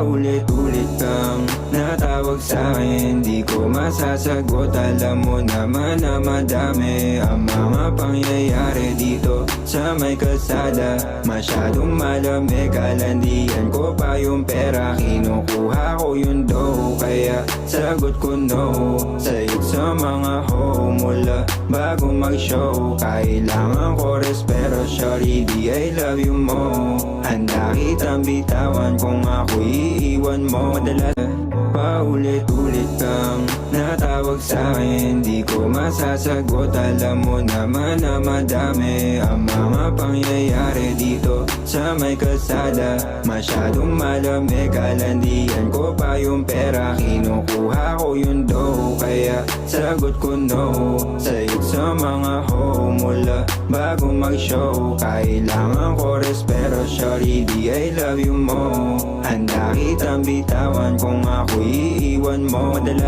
Paulit-ulit kang natawag sa'kin, di ko masasagot. Alam mo naman na madami ang mga pangyayari dito sa may kalsada. Masyadong malamig, kalandian ko pa yung pera. Kinukuha ko yung dough, kaya sagot ko no. Sayot sa mga ho, mula bago mag-show. Kailangan ko respeto, shawty, di I love you mo. Handa kitang bitawan kung ako iiwan mo. Madalas paulit-ulit kang natawag sa'kin, di ko masasagot. Alam mo naman na madami ang mga pangyayari dito sa may kalsada. Masyadong malamig, kalandian ko pa yung pera. Kinukuha ko yung dough, kaya sagot ko no. Sayot sa mga ho, mula bago mag-show. Kailangan ko respeto, shawty, di I love you mo. Handa kitang bitawan kung ako iiwan mo. Madalas